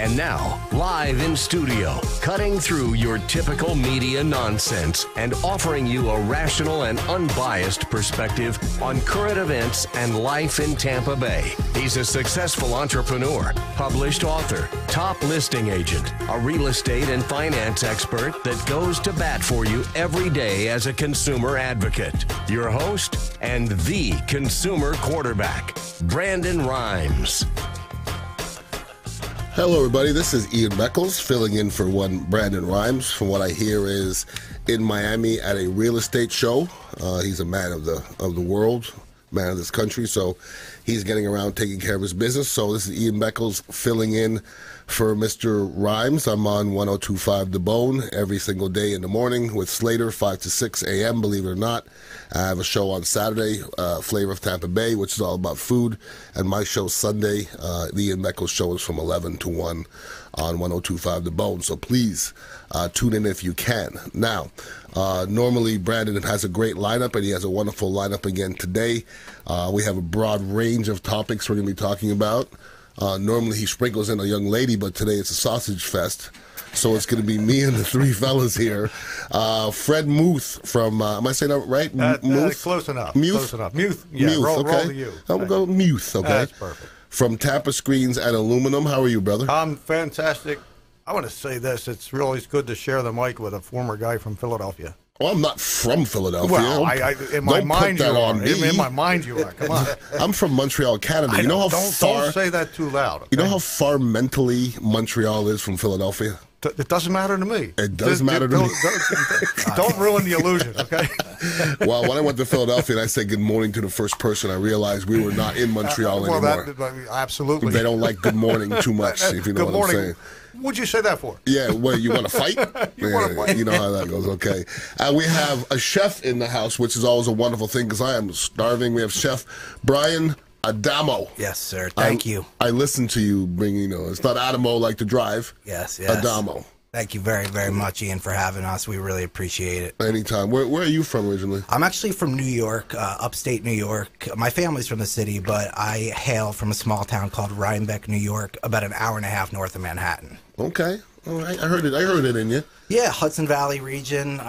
And now, live in studio, cutting through your typical media nonsense and offering you a rational and unbiased perspective on current events and life in Tampa Bay. He's a successful entrepreneur, published author, top listing agent, a real estate and finance expert that goes to bat for you every day as a consumer advocate. Your host and the consumer quarterback, Brandon Rhymes. Hello, everybody. This is Ian Beckles filling in for one Brandon Rhymes. From what I hear, is in Miami at a real estate show. He's a man of the world, man of this country, so he's getting around taking care of his business. So this is Ian Beckles filling in for Mr. Rhymes. I'm on 102.5 The Bone every single day in the morning with Slater, 5 to 6 a.m., believe it or not. I have a show on Saturday, Flavor of Tampa Bay, which is all about food. And my show Sunday, the Ian Beckles show, is from 11 to 1 on 102.5 The Bone. So please tune in if you can. Now, normally Brandon has a great lineup, and he has a wonderful lineup again today. We have a broad range of topics we're going to be talking about. Normally he sprinkles in a young lady, but today it's a sausage fest. So it's going to be me and the three fellas here. Fred Muth from, am I saying that right? Muth? Close enough. Muth? Close enough. Muth. Yeah, Muth, roll okay. the U. We'll go Muth, okay. That's perfect. From Tampa Screens and Aluminum. How are you, brother? I'm fantastic. I want to say this. It's really good to share the mic with a former guy from Philadelphia. Well, I'm not from Philadelphia. Well, in my mind you are. In my mind you are. Come on. I'm from Montreal, Canada. You know how far? Don't say that too loud. Okay? You know how far mentally Montreal is from Philadelphia? It doesn't matter to me. It does matter to me. Don't ruin the illusion, okay? Well, when I went to Philadelphia and I said good morning to the first person, I realized we were not in Montreal anymore. Absolutely. They don't like good morning too much, if you know what I'm saying. What'd you say that for? Yeah, well, you want to fight? You know how that goes, okay. We have a chef in the house, which is always a wonderful thing because I am starving. We have Chef Brian Adamo. Yes, sir. Thank you. I listen to you bring, it's not Adamo like to drive. Yes. Adamo. Thank you very, very much, Ian, for having us. We really appreciate it. Anytime. Where are you from originally? I'm actually from New York, upstate New York. My family's from the city, but I hail from a small town called Rhinebeck, New York, about an hour and a half north of Manhattan. Okay. All right. I heard it in you. Yeah, Hudson Valley region,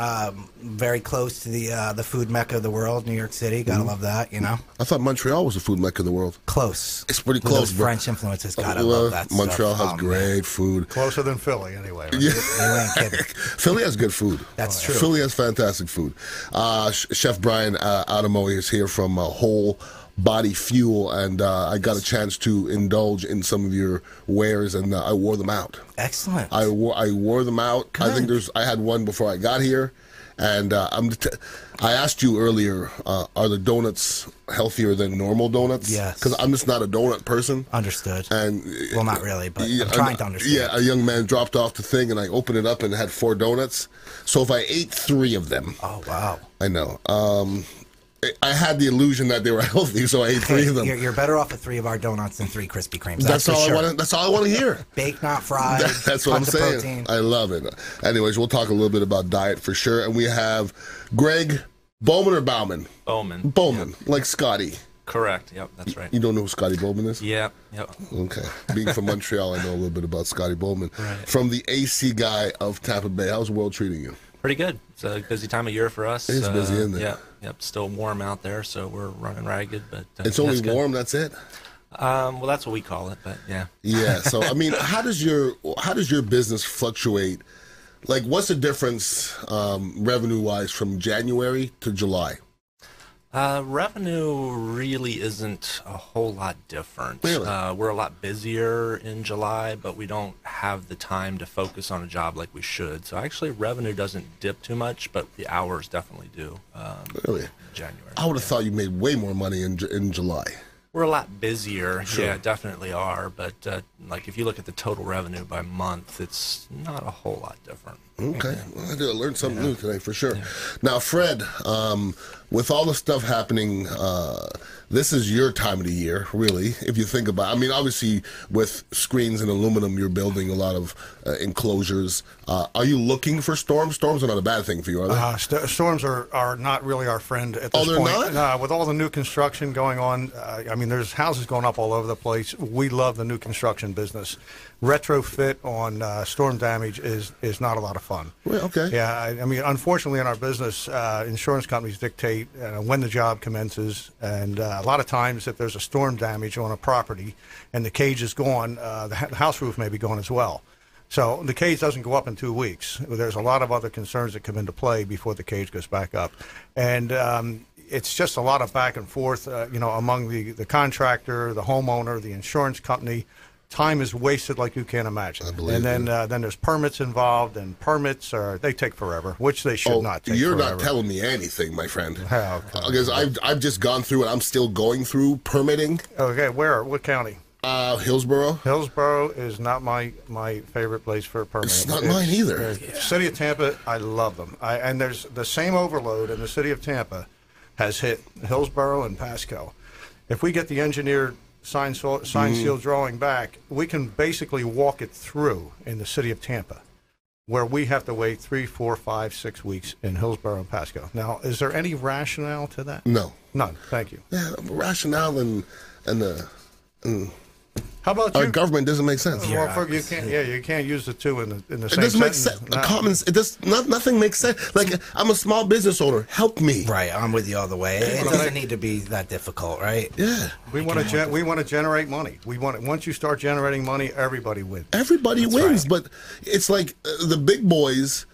very close to the food mecca of the world, New York City. Gotta love that, I thought Montreal was the food mecca of the world. Close. It's pretty With close. those French influences, gotta love that Montreal stuff. has great food. Closer than Philly, anyway. Right? Yeah. You ain't kidding. Philly has good food. That's true. Philly has fantastic food. Chef Brian Adamo is here from Whole Body Fuel, and I got a chance to indulge in some of your wares, and I wore them out. Excellent. I wore them out. Good. I think I had one before I got here, and I asked you earlier, are the donuts healthier than normal donuts? Yes. Because I'm just not a donut person. Understood. And well, not really, but I'm trying to understand. Yeah, a young man dropped off the thing, and I opened it up and it had 4 donuts. So if I ate 3 of them. Oh, wow. I know. I had the illusion that they were healthy, so I ate 3 of them. You're better off with 3 of our donuts than 3 Krispy Kremes. That's all I want. That's all I want to hear. Baked, not fried. That's what I'm saying. Protein. I love it. Anyways, we'll talk a little bit about diet for sure, and we have Gregg, Bowman or Bowman? Bowman. Yep. Like Scotty. Correct. Yep, that's right. You don't know who Scotty Bowman is? Yep. Okay. Being from Montreal, I know a little bit about Scotty Bowman. Right. From the AC guy of Tampa Bay. How's the world treating you? Pretty good. It's a busy time of year for us. It's busy, isn't it? Yep. Still warm out there, so we're running ragged. But it's only warm. That's it. Well, that's what we call it. But yeah. Yeah. So I mean, how does your business fluctuate? Like, what's the difference revenue wise from January to July? Revenue really isn't a whole lot different. Really? We're a lot busier in July, but we don't have the time to focus on a job like we should. So actually, revenue doesn't dip too much, but the hours definitely do. Really? In January. I would have thought you made way more money in July. We're a lot busier. Sure. Yeah, definitely are. But like if you look at the total revenue by month, it's not a whole lot different. Okay, well, I did learn something new today for sure. Now, Fred, with all the stuff happening, this is your time of the year, really, if you think about it. I mean, obviously, with screens and aluminum, you're building a lot of enclosures. Are you looking for storms? Storms are not a bad thing for you, are they? Storms are not really our friend at this point. They're not? With all the new construction going on, I mean, there's houses going up all over the place. We love the new construction business. Retrofit on storm damage is not a lot of fun. Well, okay. Yeah, I mean, unfortunately, in our business, insurance companies dictate when the job commences, and a lot of times, if there's a storm damage on a property and the cage is gone, the house roof may be gone as well. So the cage doesn't go up in 2 weeks. There's a lot of other concerns that come into play before the cage goes back up, and it's just a lot of back and forth, among the contractor, the homeowner, the insurance company. Time is wasted like you can't imagine. And then there's permits involved, and permits they take forever, which they should not take You're forever. not telling me anything, my friend. Okay. Because I've just gone through it. I'm still going through permitting. Okay, where? What county? Hillsborough. Hillsborough is not my favorite place for permitting. It's not mine either. City of Tampa, I love them. And there's the same overload in the city of Tampa has hit Hillsborough and Pasco. If we get the engineered sign seal drawing back, we can basically walk it through in the city of Tampa, where we have to wait 3, 4, 5, 6 weeks in Hillsborough and Pasco. Now, is there any rationale to that? No. None. Thank you. Yeah, rationale and How about our you? government doesn't make sense. Well, you can't use the two in the It same doesn't make sentence. sense. Nothing makes sense. Like, I'm a small business owner. Help me. Right, I'm with you all the way. It doesn't need to be that difficult, right? Yeah. We want to generate money. Once you start generating money, everybody wins. Everybody wins, right. but it's like the big boys.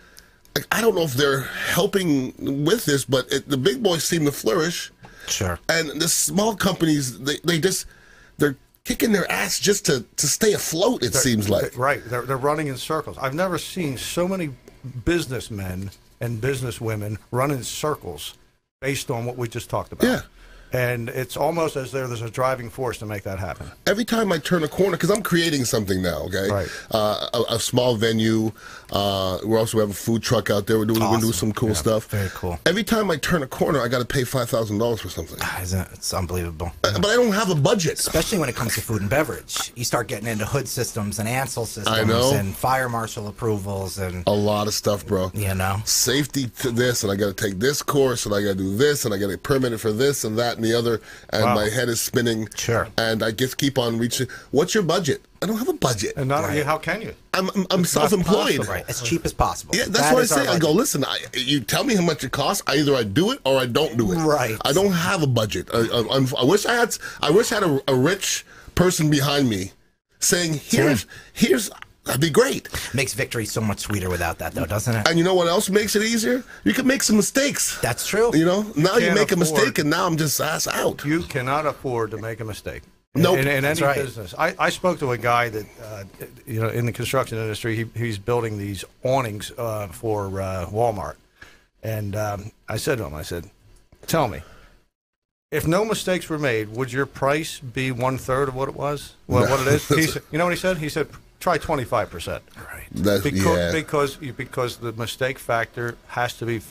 Like, I don't know if they're helping with this, but the big boys seem to flourish. Sure. And the small companies, they're kicking their ass just to stay afloat, it seems like. Right. They're running in circles. I've never seen so many businessmen and businesswomen run in circles based on what we just talked about. Yeah. And it's almost as though there's a driving force to make that happen. Every time I turn a corner, because I'm creating something now, okay? Right. A small venue. We also have a food truck out there. We're going to do some cool stuff. Very cool. Every time I turn a corner, I got to pay $5,000 for something. It's unbelievable. But I don't have a budget. Especially when it comes to food and beverage. You start getting into hood systems and Ansel systems I know. and fire marshal approvals and A lot of stuff, bro. Safety to this, and I got to take this course, and I got to do this, and I got to permit it for this and that and the other, and my head is spinning. Sure. And I just keep on reaching. What's your budget? I don't have a budget. And not only how can you? I'm self-employed. possible. Right, as cheap as possible. Yeah, that's what I say. I go, listen, you tell me how much it costs. Either I do it or I don't do it. Right. I don't have a budget. I wish I had a rich person behind me saying, here's. That'd be great. Makes victory so much sweeter without that, though, doesn't it? And you know what else makes it easier? You can make some mistakes. That's true. Now you can't make a afford- mistake, and now I'm just ass out. You cannot afford to make a mistake. Nope. In any right. business. I spoke to a guy that, in the construction industry, he's building these awnings for Walmart. And I said to him, tell me, if no mistakes were made, would your price be 1/3 of what it was? Well, what it is? You know what he said? He said, try 25%. Right. Because the mistake factor has to be,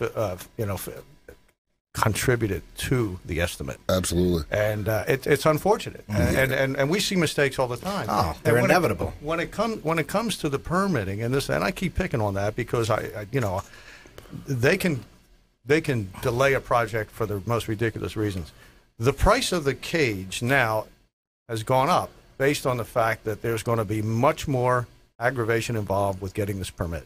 contributed to the estimate. Absolutely. And it's unfortunate. And we see mistakes all the time. Oh, they're inevitable. When it comes to the permitting and I keep picking on that because they can delay a project for the most ridiculous reasons. The price of the cage now has gone up based on the fact that there's going to be much more aggravation involved with getting this permit.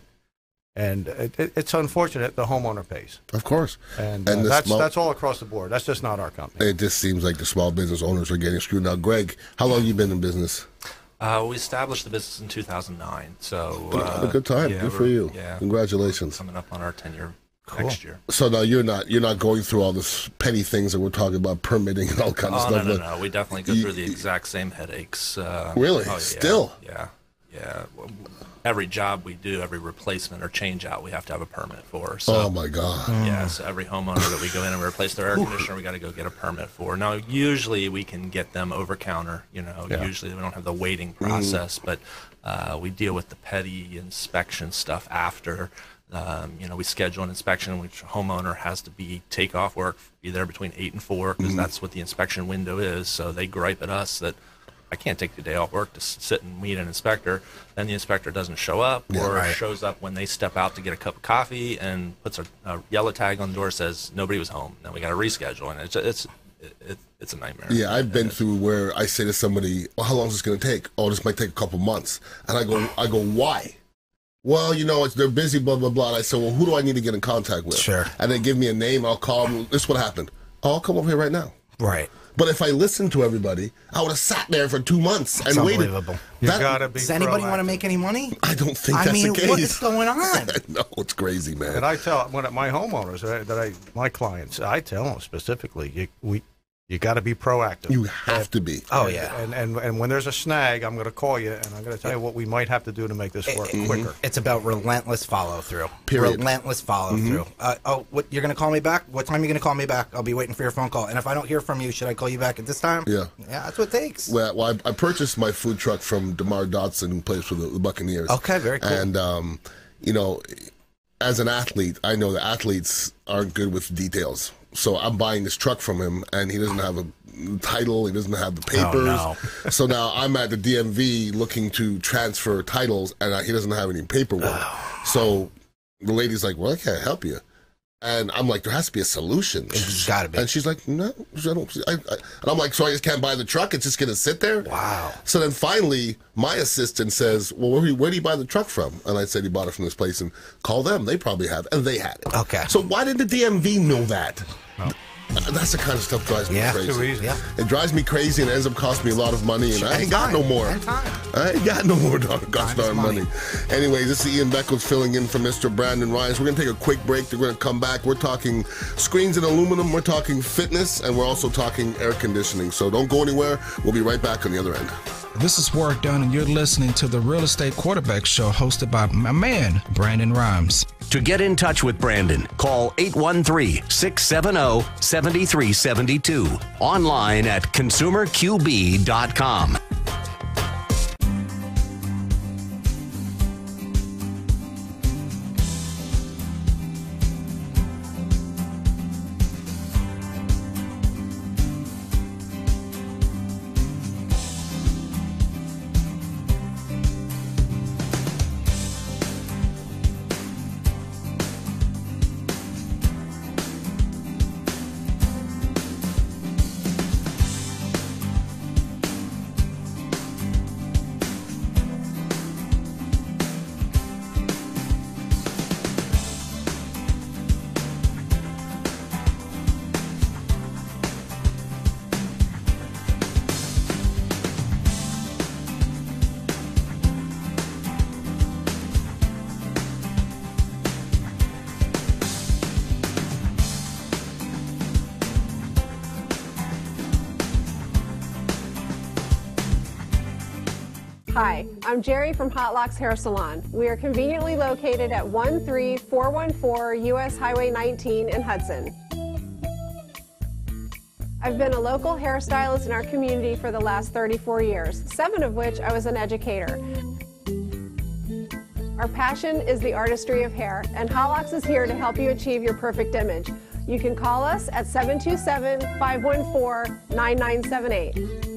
And it's unfortunate the homeowner pays. Of course. And that's that's all across the board. That's just not our company. It just seems like the small business owners are getting screwed. Now, Gregg, how long have you been in business? We established the business in 2009. So a good time. yeah, Good for you. Yeah, Congratulations. coming up on our 10-year next year. So now you're not going through all this petty things that we're talking about, permitting and all kinds of stuff. No. We definitely go through the exact same headaches. Really? Oh, yeah. Still? Yeah. Every job we do, every replacement or change out, we have to have a permit for. So, Oh my God. Yeah, so every homeowner that we go in and replace their air conditioner, we got to go get a permit for. Now, usually we can get them over counter. Usually we don't have the waiting process, but we deal with the petty inspection stuff after. We schedule an inspection, which homeowner has to take off work, be there between 8 and 4, because that's what the inspection window is. So they gripe at us that I can't take the day off work to sit and meet an inspector. Then the inspector doesn't show up, or shows up when they step out to get a cup of coffee and puts a yellow tag on the door, says nobody was home. Then we got to reschedule, and it's a nightmare. Yeah, I've been through where I say to somebody, well, how long is this going to take? Oh, this might take a couple months. And I go, why? Well, they're busy, blah, blah, blah. And I say, well, who do I need to get in contact with? Sure. And they give me a name, I'll call them. This is what happened. Oh, I'll come over here right now. Right. But if I listened to everybody, I would have sat there for 2 months and waited. Unbelievable. You gotta be. Does anybody want to make any money? I don't think that's the case. What is going on? No, it's crazy, man. And I tell my homeowners, my clients, I tell them specifically, you got to be proactive. You have to be. Oh, yeah. And when there's a snag, I'm going to call you, and I'm going to tell you what we might have to do to make this work quicker. It's about relentless follow-through. Period. Relentless follow-through. What, you're going to call me back? What time are you going to call me back? I'll be waiting for your phone call. And if I don't hear from you, should I call you back at this time? Yeah. Yeah, that's what it takes. Well, I purchased my food truck from DeMar Dotson, who plays for the Buccaneers. Okay, very cool. And, as an athlete, I know that athletes aren't good with details. So I'm buying this truck from him, and he doesn't have a title. He doesn't have the papers. Oh, no. So now I'm at the DMV looking to transfer titles, and he doesn't have any paperwork. Oh. So the lady's like, well, I can't help you. And I'm like, there has to be a solution. It's got to be. And she's like, no, I don't. And I'm like, so I just can't buy the truck? It's just going to sit there? Wow. So then finally, my assistant says, well, where do you buy the truck from? And I said he bought it from this place, and call them. They probably have it. And they had it. Okay. So why did the DMV know that? That's the kind of stuff drives me crazy. Too easy. Yeah. It drives me crazy, and it ends up costing me a lot of money, and I ain't got no more. And time. I ain't got no more gosh darn money. Anyways, this is Ian Beckles filling in for Mr. Brandon Ryan. We're going to take a quick break. We're going to come back. We're talking screens and aluminum. We're talking fitness, and we're also talking air conditioning. So don't go anywhere. We'll be right back on the other end. This is Warwick Dunn, and you're listening to the Real Estate Quarterback Show hosted by my man, Brandon Rhymes. To get in touch with Brandon, call 813-670-7372. Online at consumerqb.com. Hi, I'm Jerry from Hot Locks Hair Salon. We are conveniently located at 13414 US Highway 19 in Hudson. I've been a local hairstylist in our community for the last 34 years, 7 of which I was an educator. Our passion is the artistry of hair, and Hot Locks is here to help you achieve your perfect image. You can call us at 727-514-9978.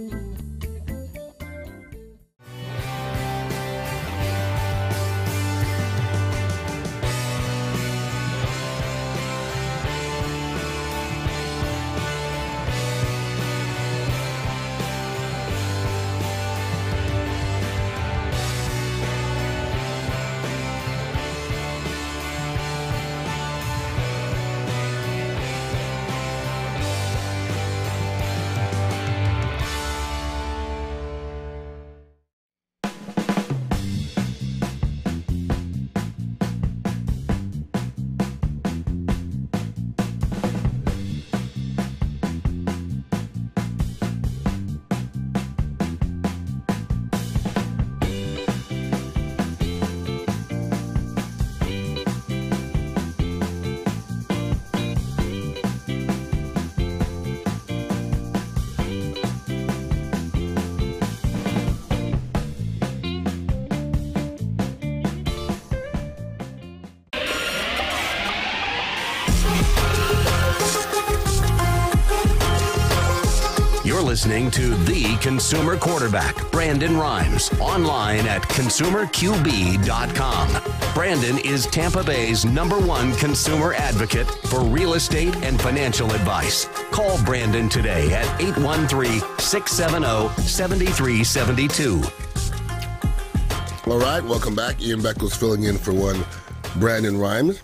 listening to the consumer quarterback, Brandon Rhymes, online at consumerqb.com. Brandon is Tampa Bay's #1 consumer advocate for real estate and financial advice. Call Brandon today at 813-670-7372. All right, welcome back. Ian Beckles filling in for one Brandon Rhymes.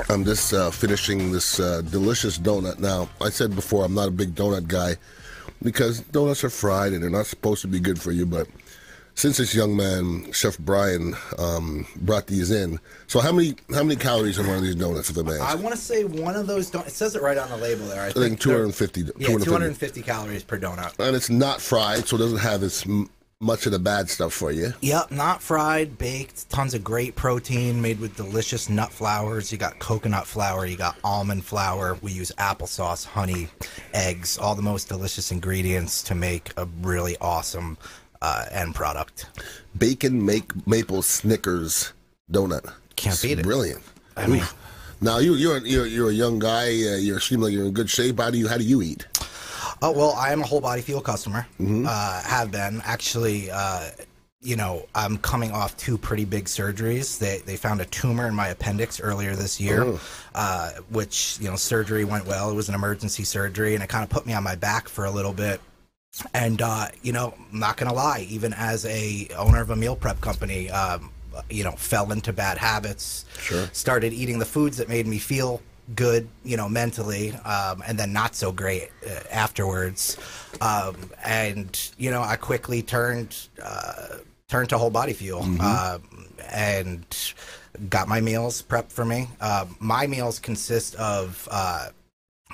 I'm just finishing this delicious donut. Now, I said before I'm not a big donut guy because donuts are fried and they're not supposed to be good for you, but since this young man, Chef Brian, brought these in, so how many calories in one of these donuts, if I may ask? I want to say one of those donuts, it says it right on the label there. I think 250. Yeah, 250 calories per donut. And it's not fried, so it doesn't have as much of the bad stuff for you. Yep, not fried, baked, tons of great protein, made with delicious nut flours. You got coconut flour, you got almond flour. We use applesauce, honey, eggs, all the most delicious ingredients to make a really awesome end product. Bacon maple Snickers donut. Can't beat it. Brilliant. I mean, now you're a young guy. You seem like you're in good shape. How do you eat? Oh, well, I am a whole body fuel customer. Have been actually. I'm coming off 2 pretty big surgeries. They found a tumor in my appendix earlier this year, which surgery went well. It was an emergency surgery, and it kind of put me on my back for a little bit. And, I'm not going to lie, even as a owner of a meal prep company, fell into bad habits, started eating the foods that made me feel good, mentally, and then not so great afterwards. I quickly turned to whole body fuel, and got my meals prepped for me. My meals consist of,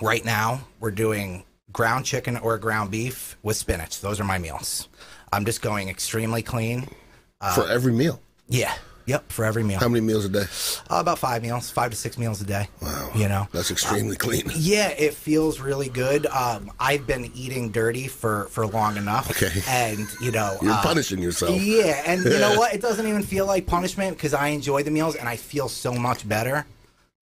right now, we're doing ground chicken or ground beef with spinach. Those are my meals. I'm just going extremely clean. For every meal? Yeah. Yep, for every meal. How many meals a day? About 5 meals, 5 to 6 meals a day. Wow. That's extremely clean. Yeah, it feels really good. I've been eating dirty for long enough. Okay. And, you're punishing yourself. Yeah, and you know what? It doesn't even feel like punishment because I enjoy the meals and I feel so much better.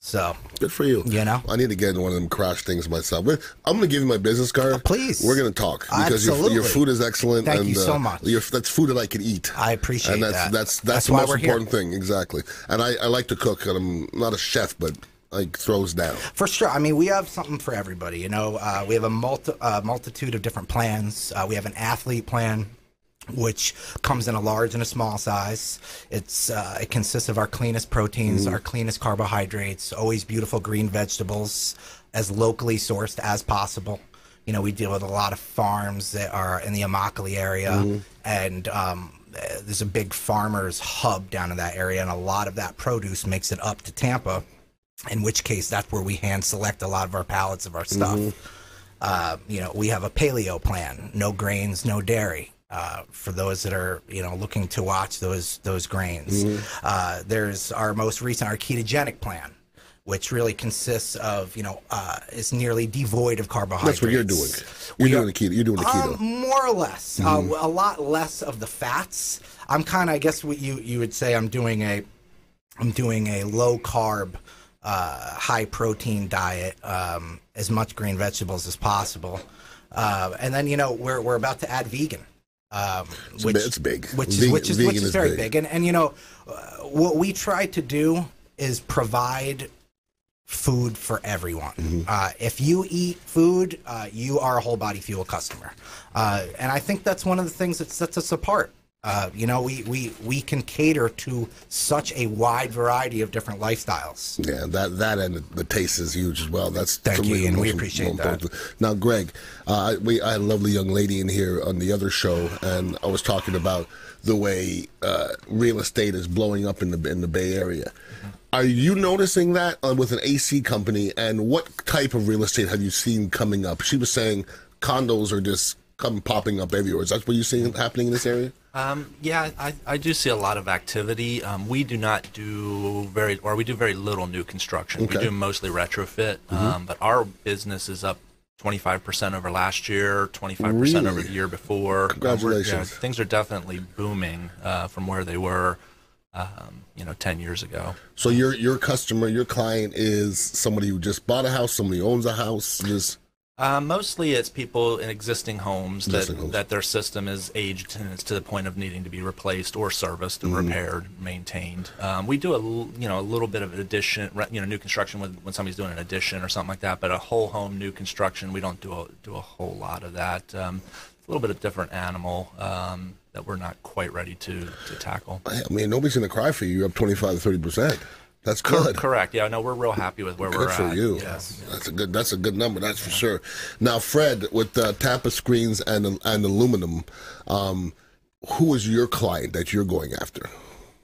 So good for you. I need to get into one of them crash things myself. I'm going to give you my business card. Please. We're going to talk because your food is excellent. Thank you so much. That's food that I can eat. I appreciate that. That's the most important thing. Exactly. And I like to cook. And I'm not a chef, but I throws down. For sure. I mean, we have something for everybody. We have a multitude of different plans. We have an athlete plan, which comes in a large and a small size. It consists of our cleanest proteins, our cleanest carbohydrates, always beautiful green vegetables, as locally sourced as possible. We deal with a lot of farms that are in the Immokalee area, and there's a big farmers hub down in that area, and a lot of that produce makes it up to Tampa, in which case that's where we hand select a lot of our pallets of our stuff. We have a paleo plan, no grains, no dairy. For those that are, looking to watch those grains. There's our most recent, our ketogenic plan, which really consists of, is nearly devoid of carbohydrates. That's what you're doing. You're doing the keto. More or less. A lot less of the fats. I'm kind of, I guess what you would say I'm doing a low carb, high protein diet, as much green vegetables as possible. And then, we're about to add vegan. It's big. Which is very big. And what we try to do is provide food for everyone. If you eat food, you are a whole body fuel customer. And I think that's one of the things that sets us apart. We can cater to such a wide variety of different lifestyles. Yeah, that and the taste is huge as well. Thank you, and we appreciate that. Now, Gregg, I had a lovely young lady in here on the other show, and I was talking about the way real estate is blowing up in the Bay Area. Are you noticing that with an AC company, and what type of real estate have you seen coming up? She was saying condos are just popping up everywhere. Is that what you're seeing happening in this area? Yeah, I do see a lot of activity. We do very little new construction. Okay. We do mostly retrofit, but our business is up 25% over last year, 25% over the year before. Congratulations. Things are definitely booming from where they were 10 years ago. So your customer, your client is somebody who just bought a house, somebody who owns a house, Mostly it's people in existing homes Existing homes. that their system is aged and it's to the point of needing to be replaced or serviced and repaired, maintained. We do a little bit of addition, new construction when somebody's doing an addition or something like that. But a whole home new construction, we don't do a whole lot of that. It's a little bit of different animal that we're not quite ready to tackle. I mean, nobody's going to cry for you. You're up 25 to 30%. That's good. Correct. Yeah, no, we're real happy with where we're at. Good for you. Yes. That's a good number. That's for sure. Now, Fred, with Tampa Screens and aluminum, who is your client that you're going after?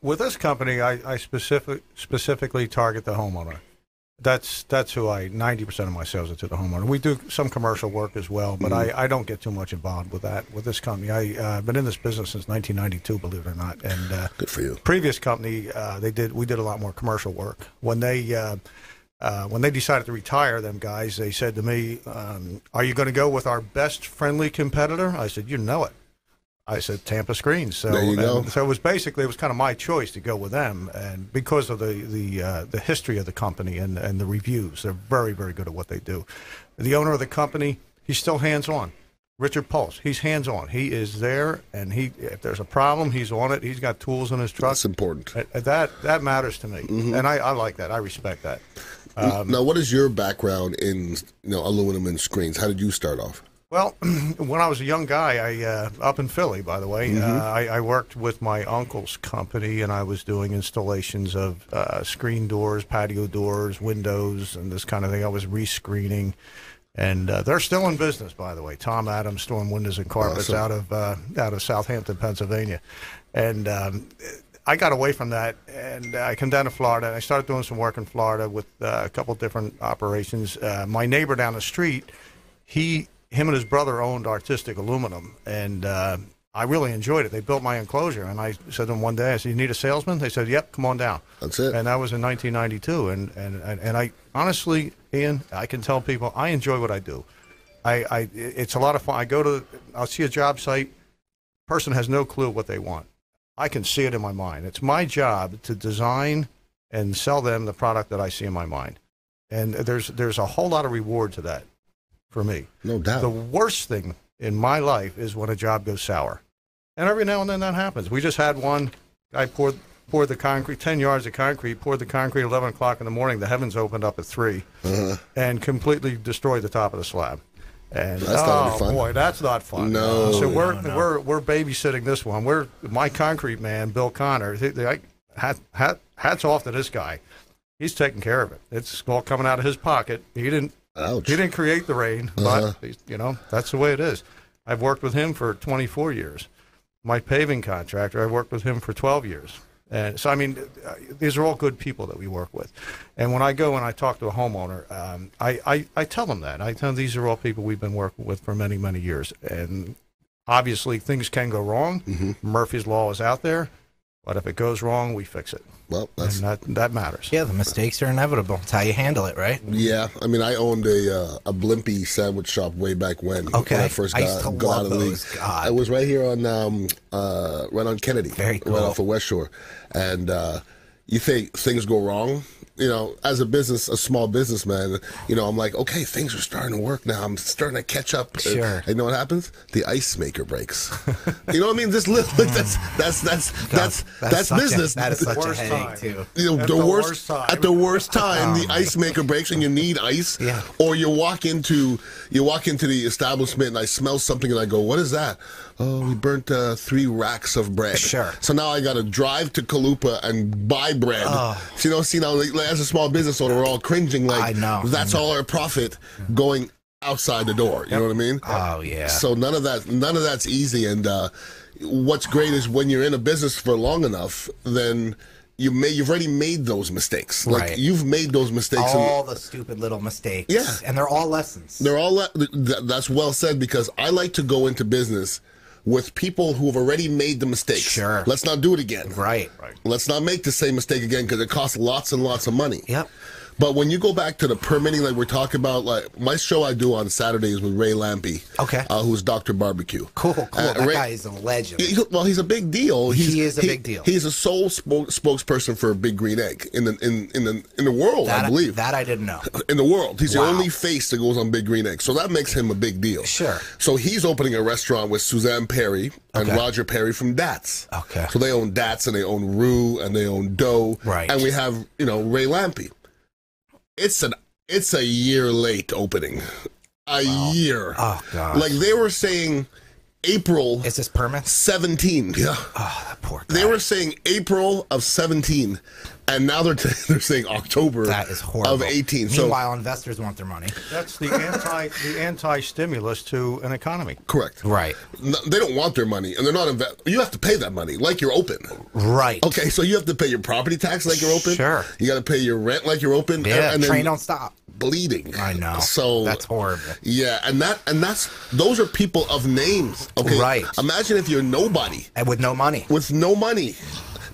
With this company, I specifically target the homeowner. That's who 90% of my sales are to the homeowner. We do some commercial work as well, but I don't get too much involved with that. With this company, I've been in this business since 1992, believe it or not. And good for you. Previous company, we did a lot more commercial work. When they decided to retire, them guys, they said to me, "Are you going to go with our best friendly competitor?" I said, "You know it." I said Tampa Screens. So there you go. So it was kind of my choice to go with them, and because of the history of the company and the reviews, they're very, very good at what they do. The owner of the company, he's still hands on. Richard Pulse, he's hands on. He is there, and if there's a problem, he's on it. He's got tools in his truck. That's important. That matters to me, and I like that. I respect that. Now, what is your background in aluminum and screens? How did you start off? Well, when I was a young guy, up in Philly, by the way, I worked with my uncle's company, and I was doing installations of screen doors, patio doors, windows, and this kind of thing. I was rescreening, and they're still in business, by the way. Tom Adams, Storm Windows and Carpets, awesome. out of Southampton, Pennsylvania, and I got away from that, and I came down to Florida, and I started doing some work in Florida with a couple different operations. My neighbor down the street, him and his brother owned Artistic Aluminum, and I really enjoyed it. They built my enclosure, and I said to them one day, I said, "You need a salesman?" They said, "Yep, come on down." That's it. And that was in 1992, and I honestly, Ian, I can tell people I enjoy what I do. It's a lot of fun. I'll see a job site, person has no clue what they want. I can see it in my mind. It's my job to design and sell them the product that I see in my mind, and there's a whole lot of reward to that. For me, no doubt. The worst thing in my life is when a job goes sour, and every now and then that happens. We just had one guy poured the concrete, 10 yards of concrete, poured the concrete at 11 o'clock in the morning. The heavens opened up at 3, and completely destroyed the top of the slab. And that's not fun. Boy, that's not fun. No. So we're babysitting this one. My concrete man, Bill Connor. Hats off to this guy. He's taking care of it. It's all coming out of his pocket. Ouch. He didn't create the rain, but that's the way it is. I've worked with him for 24 years. My paving contractor, I've worked with him for 12 years. And so, I mean, these are all good people that we work with. And when I go and I talk to a homeowner, I tell them that. I tell them these are all people we've been working with for many, many years. And obviously, things can go wrong. Murphy's Law is out there. But if it goes wrong, we fix it. Well, that matters. Yeah, the mistakes are inevitable. It's how you handle it, right? Yeah, I mean, I owned a Blimpie sandwich shop way back when. Okay, when I first got out of the league. God. I was right here on right on Kennedy, very cool, right off of West Shore. And you think things go wrong, as a small businessman, I'm like, okay, things are starting to work now. I'm starting to catch up. Sure. And you know what happens? The ice maker breaks. You know what I mean? This little that's business. That is such worst a headache too. At the worst time, the ice maker breaks, and you need ice. Yeah. Or you walk into the establishment, and I smell something, and I go, "What is that?" Oh, we burnt 3 racks of bread. Sure. So now I got to drive to Kalupa and buy bread. Oh. Now, as a small business owner, we're all cringing like, I know. That's all our profit going outside the door. You know what I mean? Oh, yeah. So none of that's easy. And what's great is when you're in a business for long enough, then you've already made those mistakes. Right. Like you've made those mistakes. All the stupid little mistakes. Yeah. And they're all lessons. That's well said, because I like to go into business with people who have already made the mistakes. Sure. Let's not do it again. Right. Let's not make the same mistake again, because it costs lots and lots of money. Yep. But when you go back to the permitting, like we're talking about, like my show I do on Saturdays with Ray Lampy, who's Dr. Barbecue. Cool. That guy is a legend. He's a big deal. He is a big deal. He's a sole spokesperson for a Big Green Egg in the world, I believe. That I didn't know. In the world, he's the only face that goes on Big Green Egg, so that makes him a big deal. Sure. So he's opening a restaurant with Suzanne Perry and Roger Perry from Dats. Okay. So they own Dats and they own Rue and they own Dough. Right. And we have Ray Lampy. It's a year late opening. A year. Oh God. Like they were saying April. Is this permit? 17. Yeah. Oh, that poor guy. They were saying April of 17. And now they're saying October that is horrible. Of 18. Meanwhile, investors want their money. That's the anti-stimulus to an economy. Correct. Right. No, they don't want their money, and they're not you have to pay that money like you're open. Right. Okay, so you have to pay your property tax like you're open. Sure. You got to pay your rent like you're open. Yeah. And train don't stop. Bleeding. I know. So that's horrible. Yeah, and those are people of names. Okay. Right. Imagine if you're nobody and with no money. With no money.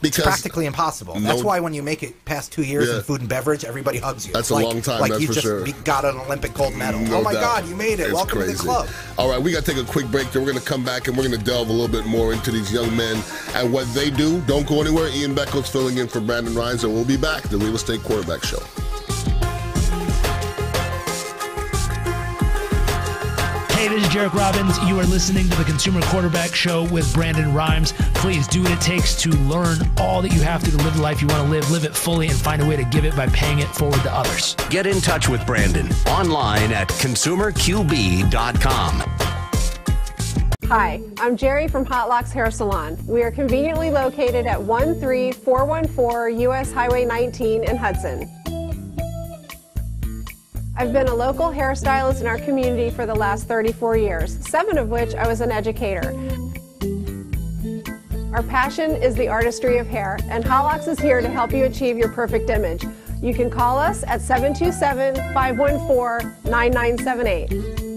Because it's practically impossible. That's why when you make it past 2 years in food and beverage, everybody hugs you. That's a long time, like that's you for just sure. got an Olympic gold medal. No my doubt. God, you made it. It's Welcome crazy. to the club. All right, we got to take a quick break. Then we're going to come back and we're going to delve a little bit more into these young men and what they do. Don't go anywhere. Ian Beckles filling in for Brandon Rhymes, and we'll be back. The Real Estate Quarterback Show. Hey, this is Jarek Robbins. You are listening to the Consumer Quarterback Show with Brandon Rhymes. Please do what it takes to learn all that you have to live the life you want to live it fully, and find a way to give it by paying it forward to others. Get in touch with Brandon online at consumerqb.com. Hi, I'm Jerry from Hot Locks Hair Salon. We are conveniently located at 13414 US Highway 19 in Hudson. I've been a local hairstylist in our community for the last 34 years, 7 of which I was an educator. Our passion is the artistry of hair, and Hot Locks is here to help you achieve your perfect image. You can call us at 727-514-9978.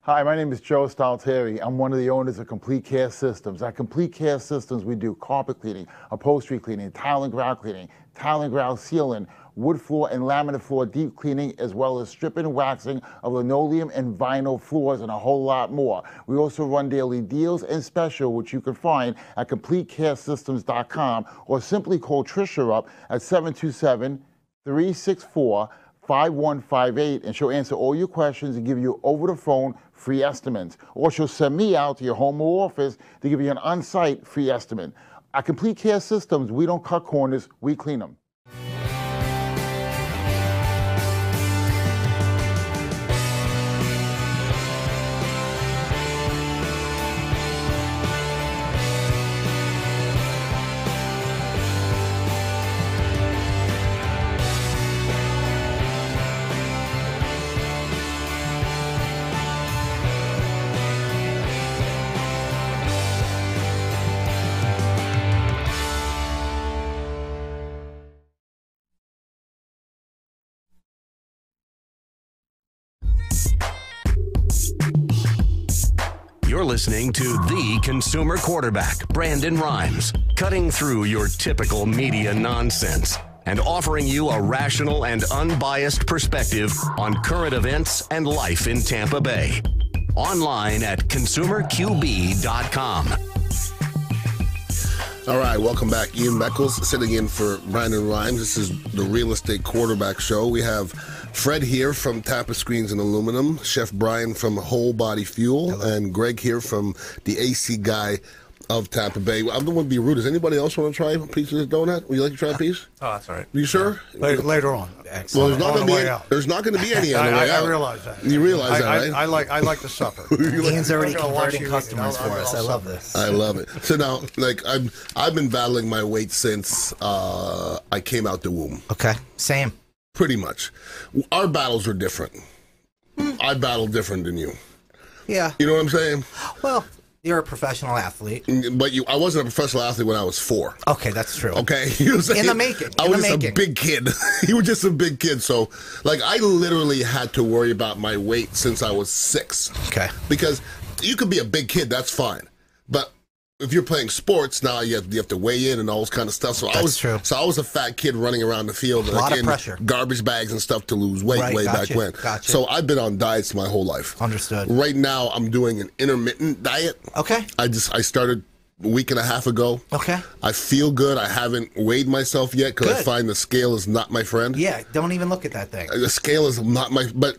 Hi, my name is Joe Stalteri. I'm one of the owners of Complete Care Systems. At Complete Care Systems, we do carpet cleaning, upholstery cleaning, tile and grout cleaning, tile and grout sealing, wood floor and laminate floor deep cleaning, as well as stripping and waxing of linoleum and vinyl floors, and a whole lot more. We also run daily deals and special, which you can find at CompleteCareSystems.com, or simply call Tricia up at 727-364-5158, and she'll answer all your questions and give you over the phone free estimates. Or she'll send me out to your home or office to give you an on-site free estimate. At Complete Care Systems, we don't cut corners, we clean them. You're listening to the Consumer Quarterback, Brandon Rhymes, cutting through your typical media nonsense and offering you a rational and unbiased perspective on current events and life in Tampa Bay. Online at consumerqb.com. All right, welcome back. Ian Beckles sitting in for Brandon Rhymes. This is the Real Estate Quarterback Show. We have Fred here from Tampa Screens and Aluminum, Chef Brian from Whole Body Fuel, and Gregg here from the AC Guy of Tampa Bay. I don't want to be rude. Does anybody else want to try a piece of this donut? Would you like to try a piece? Oh, that's all right. You sure? Later on. Well, there's not going to be any on the way out. I realize that. You realize that, right? I like the supper. Ian's already converting customers for us. I love this. I love it. So now, like, I've been battling my weight since I came out the womb. Okay, same. Pretty much. Our battles are different. I battle different than you. Yeah. You know what I'm saying? Well, you're a professional athlete. But I wasn't a professional athlete when I was 4. Okay, that's true. Okay? You know what I'm saying? In the making. I was just a big kid. You were just a big kid. So, like, I literally had to worry about my weight since I was 6. Okay. Because you could be a big kid, that's fine. But if you're playing sports, now you have to weigh in and all this kind of stuff. So That's true. So I was a fat kid running around the field. A lot of pressure. Garbage bags and stuff to lose weight way back when. Gotcha. So I've been on diets my whole life. Understood. Right now, I'm doing an intermittent diet. Okay. I started a week and a half ago. Okay. I feel good. I haven't weighed myself yet because I find the scale is not my friend. Yeah, don't even look at that thing. The scale is not my... But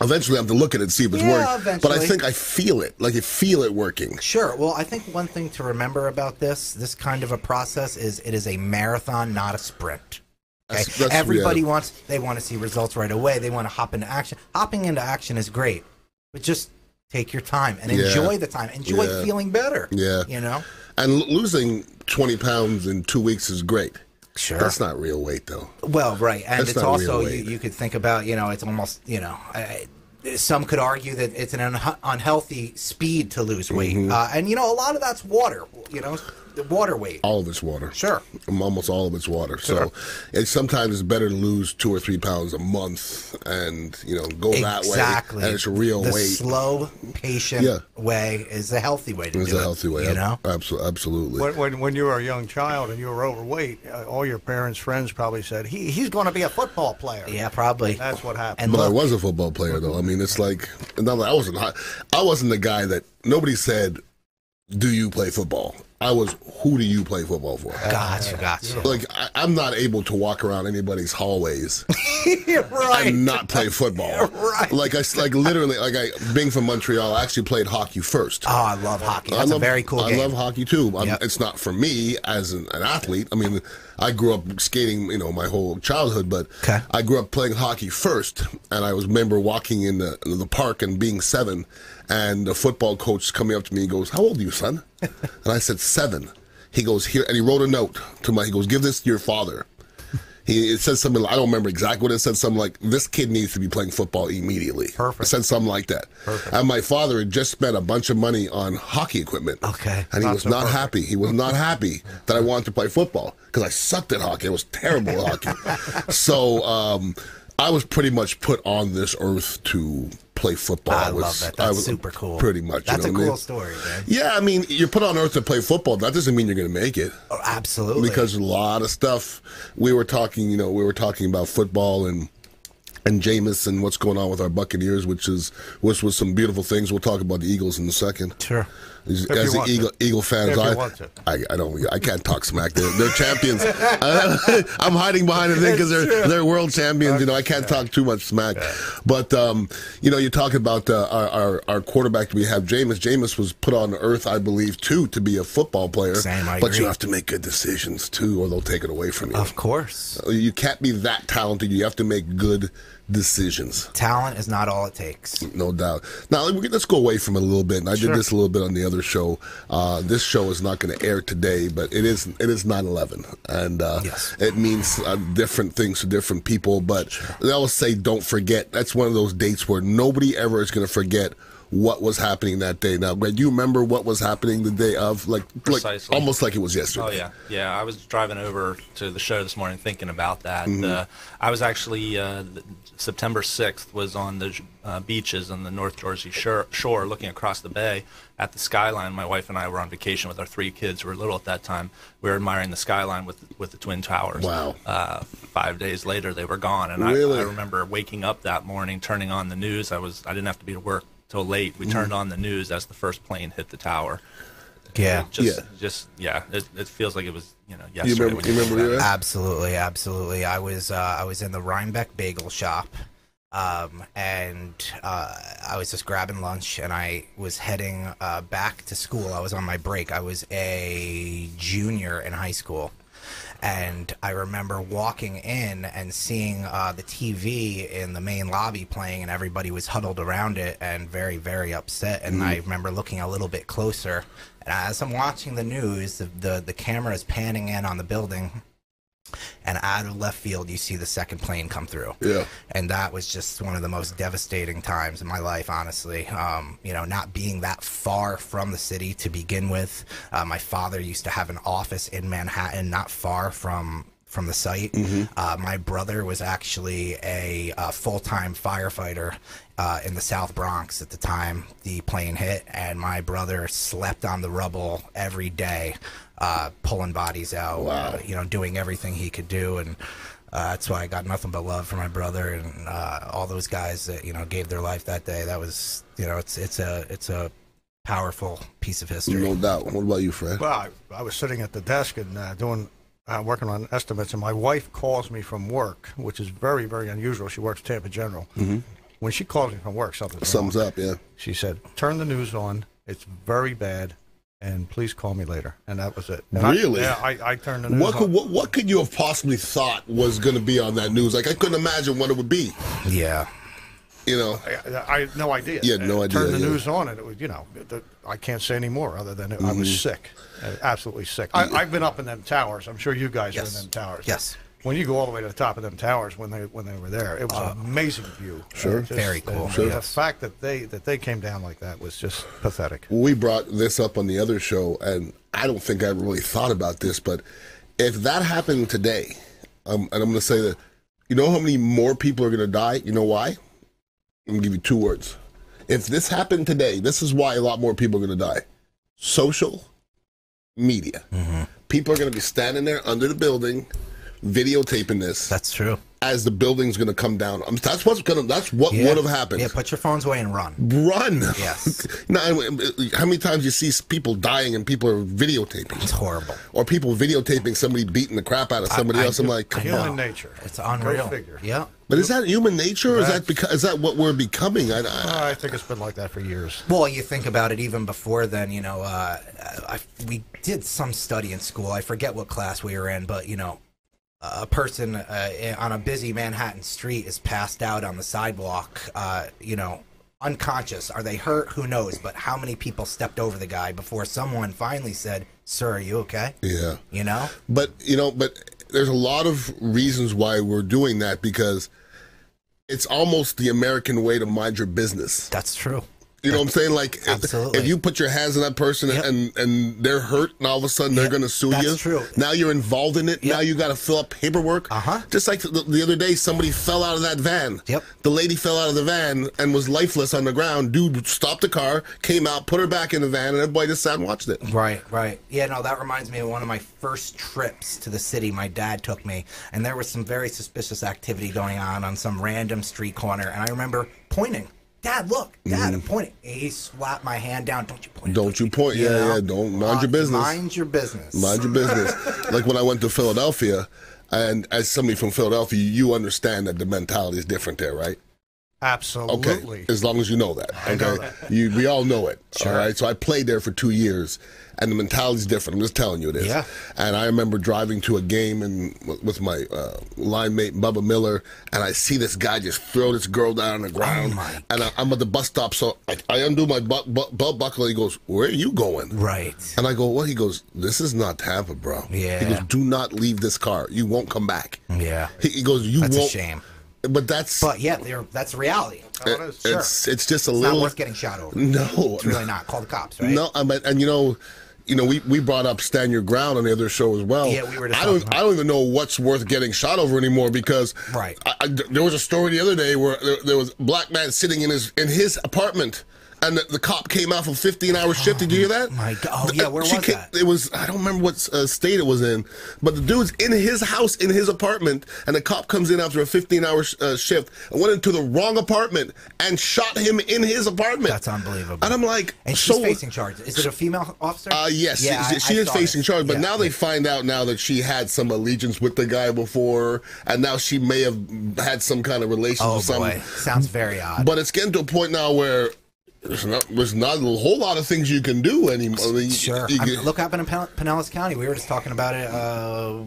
eventually I have to look at it and see if it's working. Eventually. But I think I feel it. Like, I feel it working. Sure. Well, I think one thing to remember about this kind of a process is it is a marathon, not a sprint. Okay? Everybody wants to see results right away. They want to hop into action. Hopping into action is great, but just take your time and enjoy the time. Enjoy feeling better. Yeah. You know? And losing 20 pounds in 2 weeks is great. Sure. That's not real weight, though. Well, right. And it's also, you could think about, it's almost, some could argue that it's an unhealthy speed to lose weight. And, a lot of that's water, water weight. All of it's water. Sure. Almost all of it's water. Sure. So sometimes it's better to lose 2 or 3 pounds a month and, go that way. Exactly. And it's real weight. The slow, patient way is a healthy way to do it. It's a healthy way. Absolutely. When you were a young child and you were overweight, all your parents' friends probably said, he's going to be a football player. Yeah, probably. That's what happened. But I was a football player, though. I mean, it's like, I wasn't the guy that nobody said, do you play football? I was, who do you play football for? Gotcha. Like, I'm not able to walk around anybody's hallways right. and not play football. Right. Literally, being from Montreal, I actually played hockey first. Oh, I love hockey. That's a very cool game. I love hockey, too. It's not for me as an athlete. I mean, I grew up skating, my whole childhood, but I grew up playing hockey first. And I remember walking in the park and being 7, and the football coach coming up to me and goes, "How old are you, son?" And I said, 7. He goes, "Here," and he wrote a note he goes, "Give this to your father." It says something, I don't remember exactly what it said, something like, "This kid needs to be playing football immediately." Perfect. It said something like that. Perfect. And my father had just spent a bunch of money on hockey equipment. Okay. And he was not happy. He was not happy that I wanted to play football because I sucked at hockey. I was terrible at hockey. So I was pretty much put on this earth to play football. I love that. That's super cool. Pretty much. That's a cool story, man. Yeah, I mean, you're put on earth to play football. That doesn't mean you're going to make it. Oh, absolutely. Because a lot of stuff, we were talking about football and Jameis and what's going on with our Buccaneers, which was some beautiful things. We'll talk about the Eagles in a second. Sure. As Eagle fans, I can't talk smack. They're champions. I'm hiding behind the thing because they're world champions. I can't talk too much smack. But you talk about our quarterback. We have Jameis. Jameis was put on earth, I believe, too, to be a football player. I but agree. you have to make good decisions too, or they'll take it away from you. Of course. You can't be that talented. You have to make good decisions. Talent is not all it takes. No doubt. Now, let's go away from it a little bit. And I did this a little bit on the other show. This show is not going to air today, but it is 9/11. And it means different things to different people. But they always say, don't forget. That's one of those dates where nobody ever is going to forget what was happening that day. Now, Greg, do you remember what was happening the day of? Precisely. Almost like it was yesterday. Oh, yeah. Yeah, I was driving over to the show this morning thinking about that. I was actually, September 6th, was on the beaches on the North Jersey shore looking across the bay at the skyline. My wife and I were on vacation with our 3 kids who were little at that time. We were admiring the skyline with the Twin Towers. Wow. 5 days later, they were gone. And really? I remember waking up that morning, turning on the news. I didn't have to be to work till late. We turned on the news as the first plane hit the tower. Yeah. It feels like it was, yesterday. You remember that? Absolutely. I was in the Rhinebeck bagel shop, and I was just grabbing lunch, and I was heading back to school. I was on my break. I was a junior in high school. And I remember walking in and seeing the TV in the main lobby playing, and everybody was huddled around it and very, very upset. And I remember looking a little bit closer. And as I'm watching the news, the camera is panning in on the building. And out of left field, you see the second plane come through. Yeah. And that was just one of the most devastating times in my life, honestly. Not being that far from the city to begin with. My father used to have an office in Manhattan, not far from the site. My brother was actually a full-time firefighter in the South Bronx at the time the plane hit, and my brother slept on the rubble every day, pulling bodies out. Wow. Doing everything he could do, and that's why I got nothing but love for my brother and all those guys that gave their life that day. That was it's a powerful piece of history. No doubt. What about you, Fred? Well, I was sitting at the desk and working on estimates, and my wife calls me from work, which is very, very unusual. She works Tampa General. When she calls me from work, something's wrong. Up, yeah. She said, "Turn the news on. It's very bad, and please call me later." And that was it. And Really? I turned the news on. What could you have possibly thought was going to be on that news? Like, I couldn't imagine what it would be. Yeah. I had no idea. You had no idea. Turned the news on, and it was, I can't say any more other than I was sick, absolutely sick. I've been up in them towers. I'm sure you guys are in them towers. Yes. When you go all the way to the top of them towers, when they were there, it was an amazing view. Sure. Very cool. The fact that they came down like that was just pathetic. We brought this up on the other show, and I don't think I really thought about this, but if that happened today, and I'm going to say that, you know how many more people are going to die? You know why? I'm going to give you 2 words. If this happened today, this is why a lot more people are going to die. Social media. People are going to be standing there under the building, videotaping this. That's true. As the building's going to come down. That's what would have happened. Yeah, put your phones away and run. Run. Yes. Now, how many times you see people dying and people are videotaping? It's horrible. Or people videotaping somebody beating the crap out of somebody else. I'm like, come on. Human nature. It's unreal. Go figure. Yeah. But is that human nature, or is that what we're becoming? I think it's been like that for years. Well, you think about it, even before then, we did some study in school. I forget what class we were in, but, a person on a busy Manhattan street is passed out on the sidewalk, unconscious. Are they hurt? Who knows? But how many people stepped over the guy before someone finally said, "Sir, are you okay?" Yeah. But there's a lot of reasons why we're doing that, because it's almost the American way to mind your business. That's true. You know what I'm saying? Like, absolutely. If you put your hands on that person and they're hurt, and all of a sudden they're going to sue you. That's true. Now you're involved in it. Now you got to fill up paperwork. Just like the other day, somebody fell out of that van. The lady fell out of the van and was lifeless on the ground. Dude stopped the car, came out, put her back in the van, and everybody just sat and watched it. Right. Yeah, no, that reminds me of one of my first trips to the city. My dad took me, and there was some very suspicious activity going on some random street corner, and I remember pointing. Dad, look. Dad, I'm pointing. He slapped my hand down. Don't you point. Don't you point. Yeah. Don't mind your business. Mind your business. Mind your business. Like when I went to Philadelphia, and as somebody from Philadelphia, you understand that the mentality is different there, right? Absolutely. Okay. As long as you know that. Okay. I know that. We all know it. Sure. All right. So I played there for 2 years, and the mentality is different. I'm just telling you it is. Yeah. And I remember driving to a game with my line mate Bubba Miller, and I see this guy just throw this girl down on the ground. And I'm at the bus stop, so I undo my belt buckle. And he goes, "Where are you going?" Right. And I go, "What?" He goes, "This is not Tampa, bro." Yeah. He goes, "Do not leave this car. You won't come back." Yeah. He goes, "You That's won't." a shame. But that's that's reality. It's just a it's little. not worth getting shot over. No, it's really not. Call the cops, right? No, and we brought up Stand Your Ground on the other show as well. Yeah, we were. I don't even know what's worth getting shot over anymore, because there was a story the other day where there was a black man sitting in his apartment, And the cop came out for 15-hour shift. Did you hear that? My God. Oh, yeah, where was that? It was, I don't remember what state it was in, but the dude's in his house, in his apartment, and the cop comes in after a 15-hour shift and went into the wrong apartment and shot him in his apartment. That's unbelievable. And I'm like... And she's facing charges. Is it a female officer? Yes, yeah, she is facing charges, but now they yeah. find out now that she had some allegiance with the guy before, and now she may have had some kind of relation with some... Oh, boy. Sounds very odd. But it's getting to a point now where there's not a whole lot of things you can do anymore. I mean, sure. Look up in Pinellas County. We were just talking about it, I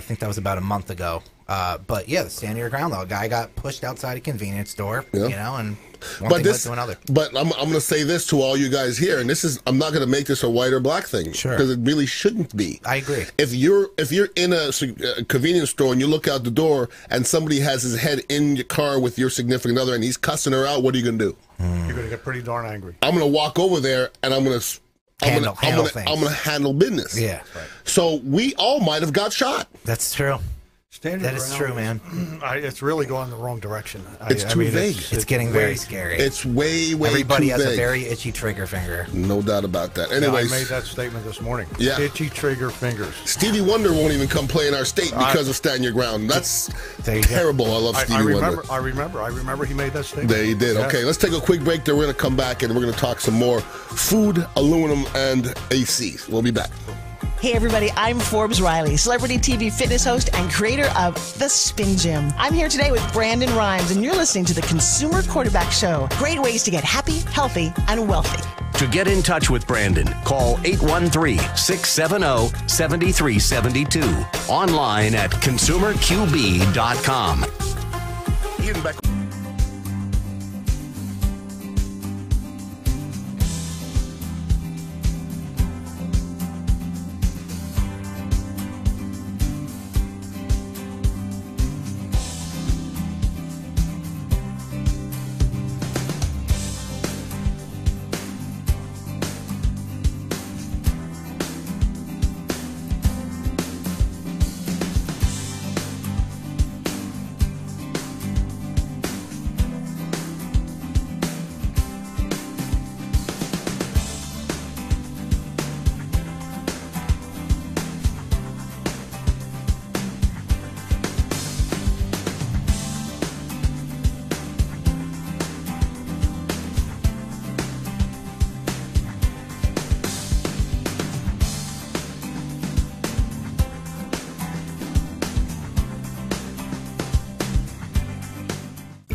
think that was about a month ago. But yeah, the stand your ground law. A guy got pushed outside a convenience store, you know, and one thing led to another. But I'm going to say this to all you guys here, and I'm not going to make this a white or black thing, because it really shouldn't be. I agree. If you're in a convenience store and you look out the door and somebody has his head in your car with your significant other and he's cussing her out, what are you going to do? You're going to get pretty darn angry. I'm going to walk over there and I'm going to handle business. Yeah. Right. So we all might have got shot. That's true. That is true, man. It's really going the wrong direction. It's too vague. It's getting very scary. It's way Everybody too has vague. a very itchy trigger finger. No doubt about that. Anyways, I made that statement this morning. Yeah. Itchy trigger fingers. Stevie Wonder won't even come play in our state because of Stand Your Ground. That's terrible. I love Stevie Wonder. I remember he made that statement. There he did. Yeah. Okay, let's take a quick break. Then we're going to come back and we're going to talk some more food, aluminum, and AC. We'll be back. Hey everybody, I'm Forbes Riley, celebrity TV fitness host and creator of The Spin Gym. I'm here today with Brandon Rhymes, and you're listening to the Consumer Quarterback Show. Great ways to get happy, healthy, and wealthy. To get in touch with Brandon, call 813-670-7372. Online at consumerqb.com. Ian Beckles.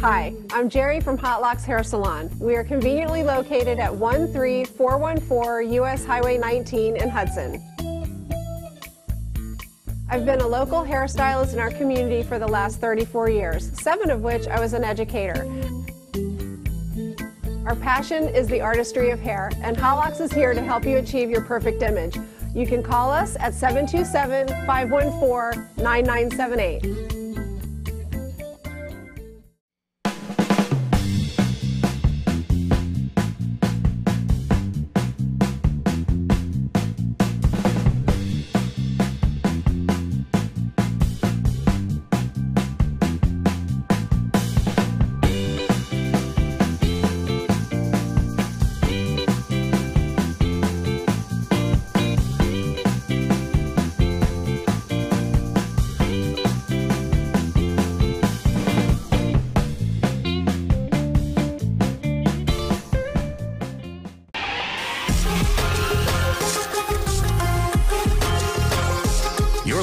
Hi, I'm Jerry from Hot Locks Hair Salon. We are conveniently located at 13414 US Highway 19 in Hudson. I've been a local hairstylist in our community for the last 34 years, 7 of which I was an educator. Our passion is the artistry of hair, and Hot Locks is here to help you achieve your perfect image. You can call us at 727-514-9978.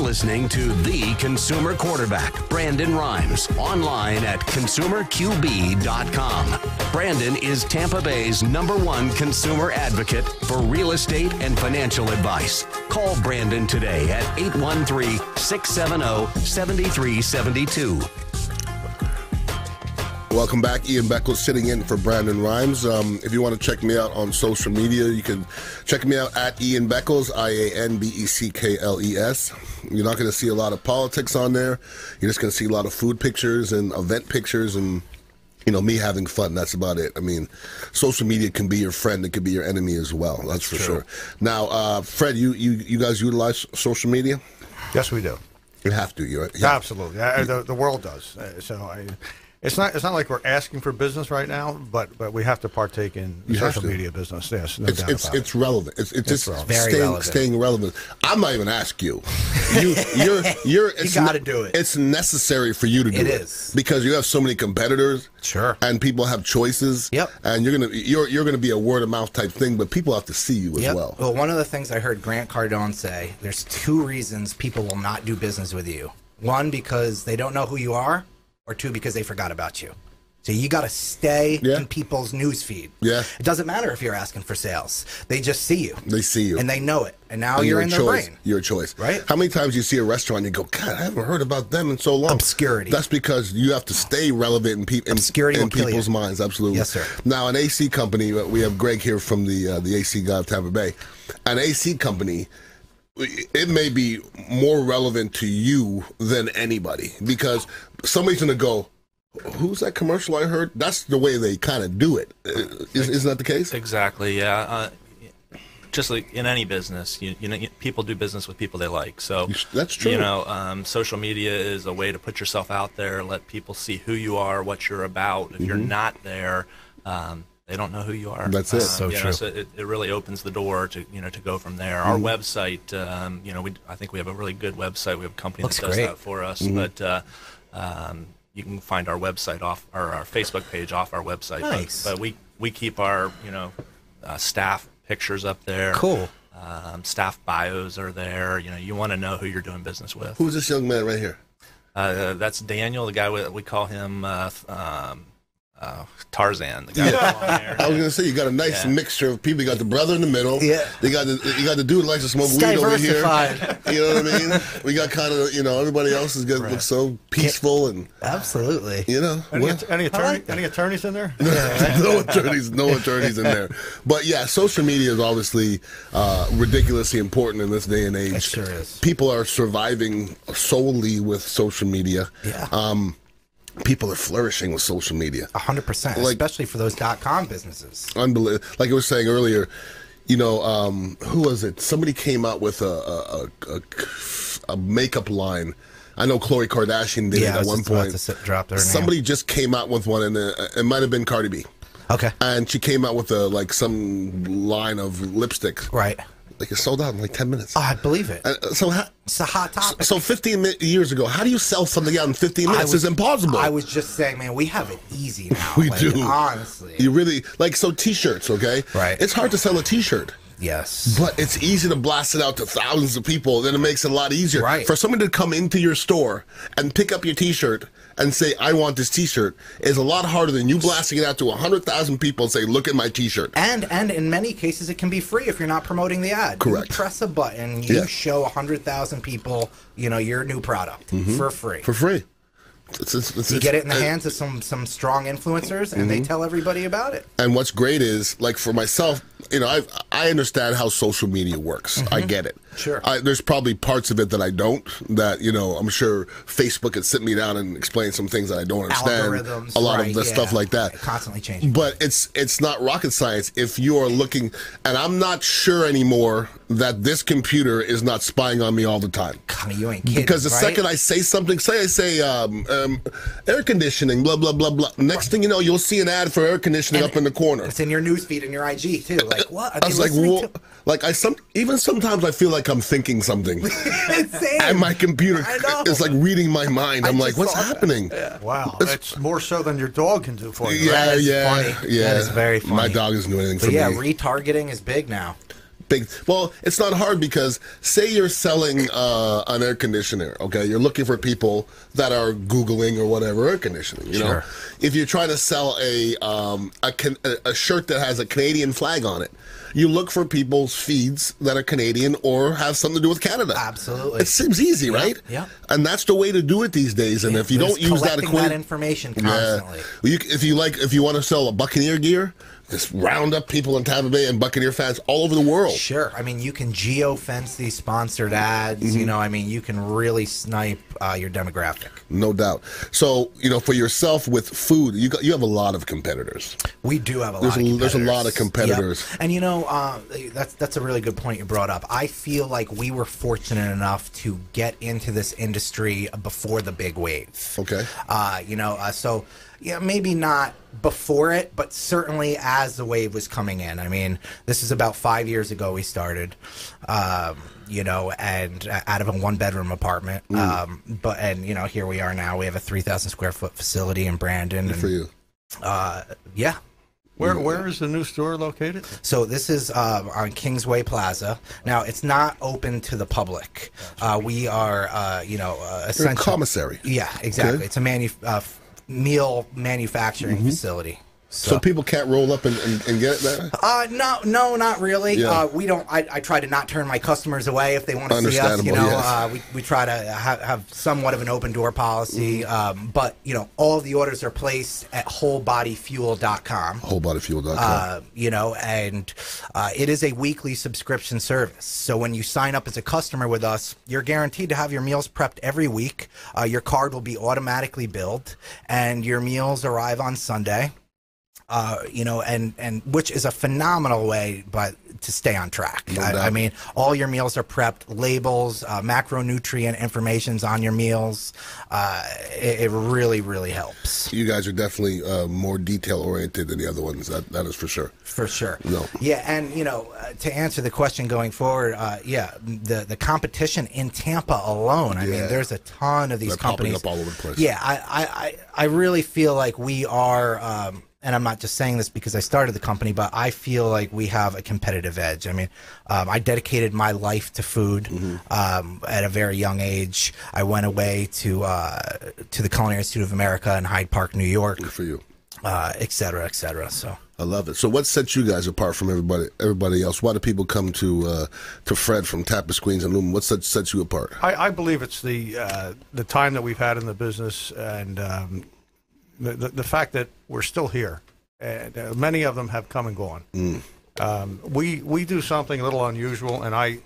Listening to the Consumer Quarterback, Brandon Rhymes, online at consumerqb.com. Brandon is Tampa Bay's #1 consumer advocate for real estate and financial advice. Call Brandon today at 813-670-7372. Welcome back. Ian Beckles sitting in for Brandon Rhymes. If you want to check me out on social media, you can check me out at Ian Beckles, IANBECKLES. You're not going to see a lot of politics on there. You're just going to see a lot of food pictures and event pictures and, you know, me having fun. That's about it. I mean, social media can be your friend. It can be your enemy as well. That's for sure. Now, Fred, you guys utilize social media? Yes, we do. You have to. Absolutely. The world does. It's not like we're asking for business right now, but we have to partake in the social media business. Yes, no doubt about it. It's relevant. It's just relevant. Staying relevant. I'm not even asking you. You got to do it. It's necessary for you to do it. It is because you have so many competitors. Sure. And people have choices. Yep. And you're gonna be a word of mouth type thing, but people have to see you as well. Well, one of the things I heard Grant Cardone say: there's 2 reasons people will not do business with you. 1, because they don't know who you are, or 2, because they forgot about you. So you got to stay in people's news feed. Yeah. It doesn't matter if you're asking for sales. They just see you. They see you. And they know it. And now you're in their brain. You're a choice. Right? How many times you see a restaurant and you go, God, I haven't heard about them in so long. Obscurity. That's because you have to stay relevant in people's minds. Absolutely. Yes, sir. Now, an AC company, we have Gregg here from the AC guy of Tampa Bay. An AC company, it may be more relevant to you than anybody because somebody's going to go, who's that commercial I heard? That's the way they kind of do it. Isn't that the case? Exactly, yeah. Just like in any business, you know, people do business with people they like. So that's true. You know, social media is a way to put yourself out there, let people see who you are, what you're about. If you're not there, they don't know who you are. That's it. So true. So it really opens the door to to go from there. Our website, I think we have a really good website. We have a company that does that for us, but. You can find our website off, or our Facebook page off our website. Nice. But we keep our staff pictures up there. Cool. Staff bios are there. You want to know who you're doing business with. Who's this young man right here? That's Daniel, the guy we call him Tarzan. The guy that's on there. I was gonna say you got a nice mixture of people. You got the brother in the middle. Yeah. You got the dude who likes to smoke weed over here. You know what I mean? We got kind of everybody else is gonna look so peaceful and absolutely. Any attorneys in there? No attorneys in there. But yeah, social media is obviously ridiculously important in this day and age. It sure is. People are surviving solely with social media. Yeah. People are flourishing with social media. 100%, especially for those .com businesses. Unbelievable. Like I was saying earlier, who was it? Somebody came out with a makeup line. I know Khloe Kardashian did it at one point. Somebody just came out with one, and it might have been Cardi B. Okay. And she came out with some line of lipstick. Right. Like it sold out in like 10 minutes. Oh, I believe it. It's a hot topic. So 15 years ago, how do you sell something out in 15 minutes? It's impossible. I was just saying, man, we have it easy now. We do. Honestly. You really, T-shirts, okay? Right. It's hard to sell a T-shirt. Yes. But it's easy to blast it out to thousands of people. Then it makes it a lot easier. Right. For someone to come into your store and pick up your T-shirt and say, I want this T-shirt, is a lot harder than you blasting it out to 100,000 people and say, look at my T-shirt. And in many cases, it can be free if you're not promoting the ad. Correct. You press a button, you show 100,000 people, your new product for free. For free. You get it in the hands of some strong influencers, and they tell everybody about it. And what's great is, like for myself, I understand how social media works. I get it. Sure. There's probably parts of it that I don't. That I'm sure Facebook could sit me down and explain some things that I don't understand. Algorithms, a lot of the stuff like that. Constantly changing. But it's not rocket science if you are looking. And I'm not sure anymore that this computer is not spying on me all the time. God, you ain't kidding. Because the second I say something, I say air conditioning, blah blah blah blah. Next thing you know, you'll see an ad for air conditioning up in the corner. It's in your newsfeed and your IG too. Like what? I was like, even sometimes I feel like I'm thinking something, and my computer is like reading my mind. I'm like, what's happening? Yeah. Wow, it's more so than your dog can do for you. Yeah, funny. Yeah, that is very funny. My dog isn't doing anything for me. Yeah, retargeting is big now. Well, it's not hard because say you're selling an air conditioner, okay? You're looking for people that are Googling or whatever air conditioning, you know? If you're trying to sell a shirt that has a Canadian flag on it, you look for people's feeds that are Canadian or have something to do with Canada. Absolutely. It seems easy, right? Yeah. And that's the way to do it these days. And if you don't use that information constantly. If you want to sell a Buccaneer gear, just round up people in Tampa Bay and Buccaneer fans all over the world. Sure. I mean, you can geo-fence these sponsored ads. You can really snipe your demographic. No doubt. So, for yourself with food, you have a lot of competitors. We do have a lot of competitors. There's a lot of competitors. Yep. And, that's a really good point you brought up. I feel like we were fortunate enough to get into this industry before the big wave. Okay. So... Yeah, maybe not before it, but certainly as the wave was coming in. I mean, this is about 5 years ago we started, you know, and out of a 1-bedroom apartment. And you know, here we are now. We have a 3,000 square foot facility in Brandon. Good for you. Yeah. Where is the new store located? So this is on Kingsway Plaza. Now, it's not open to the public. We are, you know, essentially... a commissary. Yeah, exactly. Okay. It's a meal manufacturing facility. So people can't roll up and get it there? No, not really. Yeah. We don't. I try to not turn my customers away if they want to see us. You know, yes. we try to have somewhat of an open door policy. But you know, all of the orders are placed at wholebodyfuel.com. Wholebodyfuel.com. You know, and it is a weekly subscription service. So when you sign up as a customer with us, you're guaranteed to have your meals prepped every week. Your card will be automatically billed, and your meals arrive on Sunday. You know, and which is a phenomenal way, but to stay on track. No I mean, all your meals are prepped, labels, macronutrient information's on your meals. It really, really helps. You guys are definitely more detail oriented than the other ones. That is for sure. For sure. No. Yeah, and you know, to answer the question going forward, yeah, the competition in Tampa alone. I mean, there's a ton of these companies popping up all over the place. Yeah, I really feel like we are. And I'm not just saying this because I started the company, but I feel like we have a competitive edge. I mean, I dedicated my life to food at a very young age. I went away to the Culinary Institute of America in Hyde Park, New York. Good for you. Et cetera, et cetera. So I love it. So what sets you guys apart from everybody else? Why do people come to Fred from Tampa, Queens, and Lumen? What sets you apart? I believe it's the time that we've had in the business and the fact that we're still here. And many of them have come and gone. We do something a little unusual, and I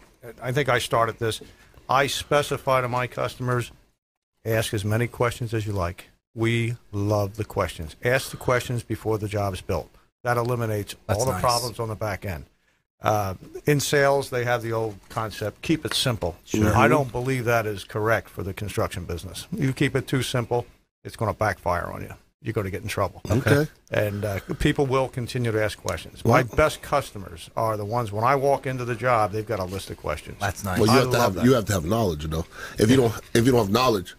think I started this. I specify to my customers, ask as many questions as you like. We love the questions. Ask the questions before the job is built. That eliminates all the problems on the back end. In sales, they have the old concept, keep it simple. Sure. I don't believe that is correct for the construction business. You keep it too simple, it's going to backfire on you. You're going to get in trouble. Okay. And people will continue to ask questions. My best customers are the ones, when I walk into the job, they've got a list of questions. That's nice. Well, you have to have knowledge, you know. If you don't have knowledge,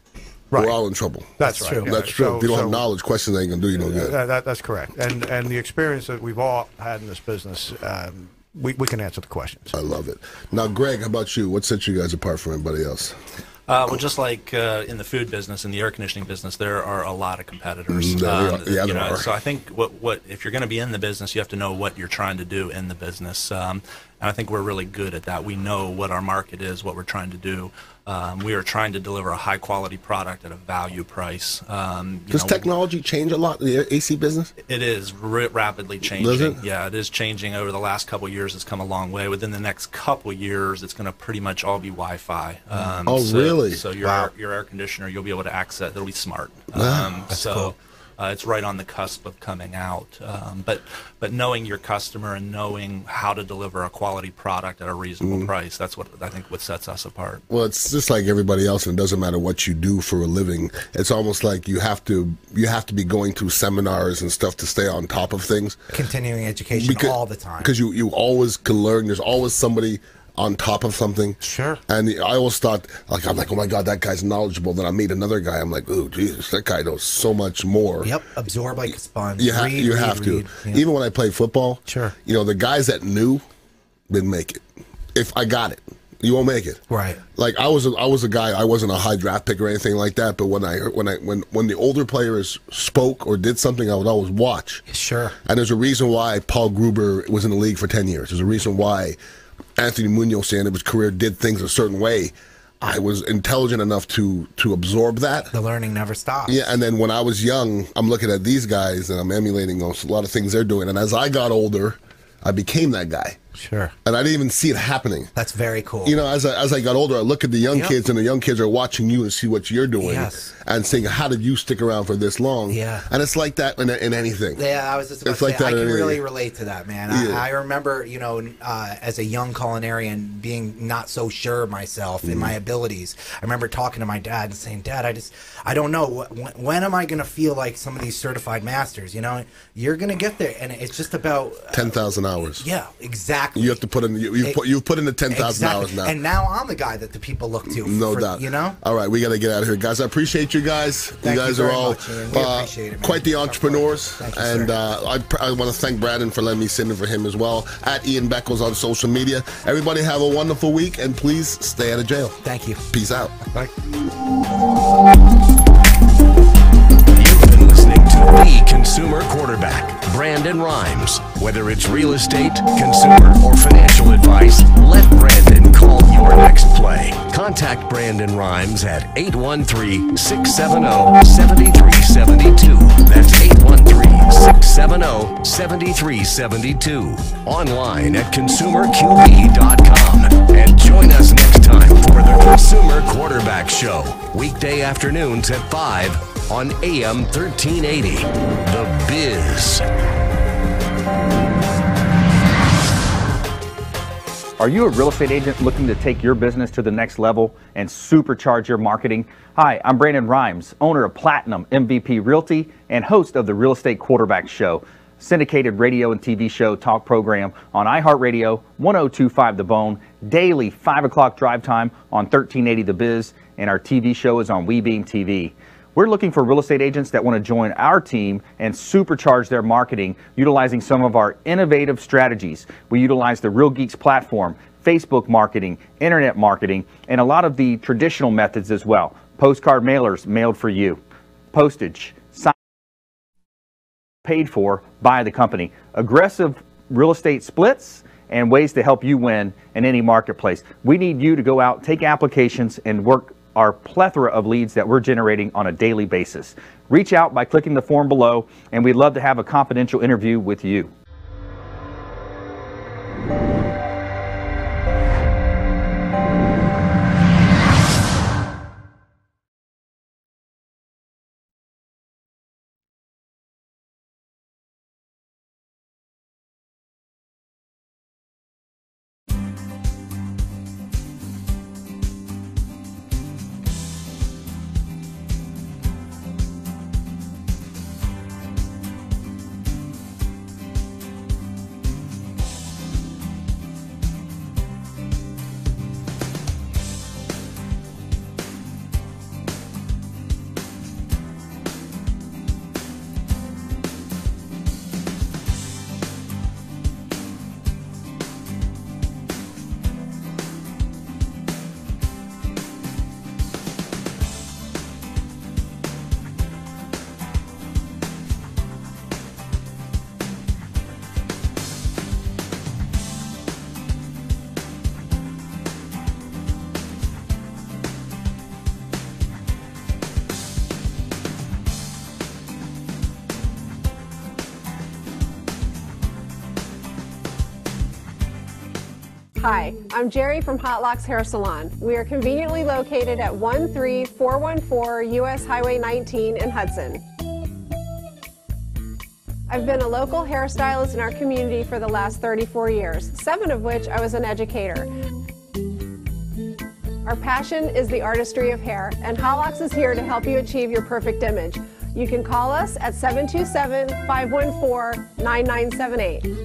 we're all in trouble. That's right. True. Yeah. That's true. So, if you don't have knowledge, questions ain't going to do you no good. That's correct. And the experience that we've all had in this business, we can answer the questions. I love it. Now, Greg, how about you? What sets you guys apart from everybody else? Well, just like in the food business, in the air conditioning business, there are a lot of competitors. There are. So I think what if you're going to be in the business, you have to know what you're trying to do in the business. And I think we're really good at that. We know what our market is, what we're trying to do. We are trying to deliver a high-quality product at a value price. Does technology change a lot in the AC business? It is rapidly changing. Does it? Yeah, it is changing. Over the last couple of years, it's come a long way. Within the next couple of years, it's going to pretty much all be Wi-Fi. Really? So your air conditioner, you'll be able to access. It'll be smart. That's cool. It's right on the cusp of coming out. But knowing your customer and knowing how to deliver a quality product at a reasonable price, that's what I think what sets us apart. Well, it's just like everybody else, and it doesn't matter what you do for a living. It's almost like you have to be going through seminars and stuff to stay on top of things. Continuing education all the time. Because you always can learn. There's always somebody on top of something. Sure. And I always thought, I'm like, oh my God, that guy's knowledgeable. Then I meet another guy. I'm like, oh, Jesus, that guy knows so much more. Yep. Absorb like a sponge. You have to. Yep. Even when I played football, sure. You know, the guys that knew didn't make it. If I got it, you won't make it. Right. Like I was a guy. I wasn't a high draft pick or anything like that. But when the older players spoke or did something, I would always watch. Sure. And there's a reason why Paul Gruber was in the league for 10 years. There's a reason why Anthony Munoz, at the end of his career, did things a certain way. I was intelligent enough to absorb that. The learning never stops. Yeah, and then when I was young, I'm looking at these guys and I'm emulating a lot of things they're doing. And as I got older, I became that guy. Sure. And I didn't even see it happening. That's very cool. You know, as I got older, I look at the young kids, and the young kids are watching you and see what you're doing, and saying, "How did you stick around for this long?" Yeah. And it's like that in anything. Yeah, I was just about to say, I can really relate to that, man. Yeah. I remember, you know, as a young culinarian, being not so sure of myself and my abilities. I remember talking to my dad and saying, "Dad, I don't know. When am I going to feel like some of these certified masters? You know, you're going to get there, and it's just about 10,000 hours." Yeah, exactly. You have to put in. You've put in the 10,000 hours now. And now I'm the guy that the people look to. No doubt. You know. All right, we got to get out of here, guys. I appreciate you guys. Thank you guys you are very all much, Ian. We appreciate it, man. Quite the entrepreneurs. Thank you, and I want to thank Brandon for letting me sit in for him as well. At Ian Beckles on social media. Everybody have a wonderful week, and please stay out of jail. Thank you. Peace out. Bye. You've been listening to the Consumer Quarterback, Brandon Rhymes. Whether it's real estate, consumer, or financial advice, let Brandon call your next play. Contact Brandon Rhymes at 813-670-7372. That's 813-670-7372. Online at consumerqb.com. And join us next time for the Consumer Quarterback Show. Weekday afternoons at 5 on AM 1380. The Biz. Are you a real estate agent looking to take your business to the next level and supercharge your marketing? Hi, I'm Brandon Rhymes, owner of Platinum MVP Realty and host of the Real Estate Quarterback Show, syndicated radio and TV show talk program on iHeartRadio, 1025 The Bone, daily 5 o'clock drive time on 1380 The Biz, and our TV show is on WeBeam TV. We're looking for real estate agents that want to join our team and supercharge their marketing utilizing some of our innovative strategies. We utilize the Real Geeks platform, Facebook marketing, internet marketing, and a lot of the traditional methods as well. Postcard mailers mailed for you. Postage, paid for by the company. Aggressive real estate splits and ways to help you win in any marketplace. We need you to go out, take applications, and work our plethora of leads that we're generating on a daily basis. Reach out by clicking the form below, and we'd love to have a confidential interview with you. Hi, I'm Jerry from Hot Locks Hair Salon. We are conveniently located at 13414 US Highway 19 in Hudson. I've been a local hairstylist in our community for the last 34 years, 7 of which I was an educator. Our passion is the artistry of hair, and Hot Locks is here to help you achieve your perfect image. You can call us at 727-514-9978.